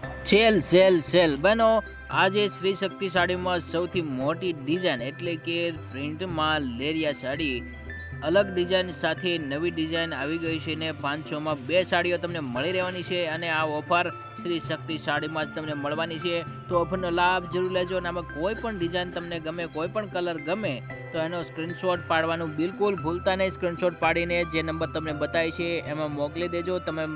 Sale sale sale બનો આજે શ્રી શક્તિ સાડીમાં સૌથી મોટી ડિઝાઇન એટલે કે પ્રિન્ટમાં લેરિયા સાડી અલગ ડિઝાઇન સાથે નવી ડિઝાઇન આવી ગઈ છે ને 500માં 2 સાડીઓ તમને મળી રહેવાની છે અને આ ઓફર શ્રી શક્તિ સાડીમાં જ તમને મળવાની છે તો ઓફરનો લાભ જરૂર લેજો અને આમાં કોઈ પણ ડિઝાઇન તમને ગમે કોઈ પણ કલર ગમે તો એનો સ્ક્રીનશોટ પાડવાનું બિલકુલ ભૂલતા નહીં. સ્ક્રીનશોટ પાડીને જે નંબર તમને બતાવી છે એમાં મોકલી દેજો. તમે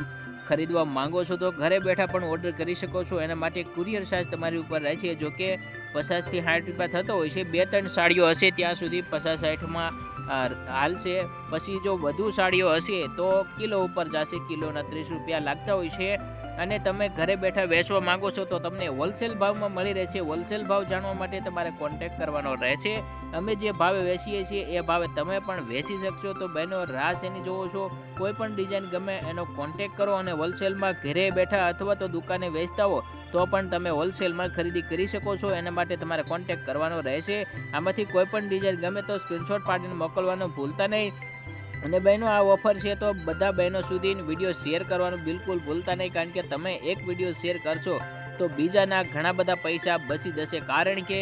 ખરીદવા માંગો છો તો ઘરે બેઠા પણ ઓર્ડર કરી શકો છો. એના માટે કુરિયર ચાર્જ તમારી ઉપર રહે છે. જો કે 50 થી 60 રૂપિયા થતો હોય છે. 2-3 સાડીઓ હશે ત્યાં સુધી 50-60માં હાલશે. પછી જો વધુ સાડીઓ હશે તો કિલો ઉપર જશે. કિલોના 30 રૂપિયા લાગતા હોય છે. અને તમે ઘરે બેઠા વેચવા માંગો છો તો તમને હોલસેલ ભાવમાં મળી રહેશે. હોલસેલ ભાવ જાણવા માટે તમારે કોન્ટેક્ટ કરવાનો રહેશે. અમે જે ભાવે વેચીએ છીએ એ ભાવે તમે પણ વેચી શકશો. તો બહેનો રાહ એની જોવો છો, કોઈ પણ ડિઝાઇન ગમે એનો કોન્ટેક્ટ કરો અને હોલસેલમાં ઘરે બેઠા અથવા તો દુકાને વેચતા હો તો પણ તમે હોલસેલમાં ખરીદી કરી શકો છો. એના માટે તમારે કોન્ટેક્ટ કરવાનો રહેશે. આમાંથી કોઈ પણ ડિઝાઇન ગમે તો સ્ક્રીનશોટ પાડીને મોકલવાનું ભૂલતા નહીં. અને બહેનો આ ઓફર છે તો બધા બહેનો સુધી વિડીયો શેર કરવાનું બિલકુલ ભૂલતા નહીં, કારણ કે તમે એક વિડીયો શેર કરશો તો બીજાના ઘણા બધા પૈસા બચી જશે. કારણ કે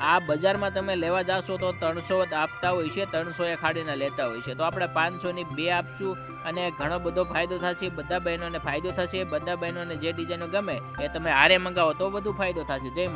આ બજારમાં તમે લેવા જાશો તો 300 આપતા હોય છે, 300 ખાડીને લેતા હોય છે. તો આપણે 500ની 2 આપશું અને ઘણો બધો ફાયદો થશે. બધા બહેનોને ફાયદો થશે. બધા બહેનોને જે ડિઝાઇનો ગમે એ તમે હારે મંગાવો તો વધુ ફાયદો થશે. જય માતા.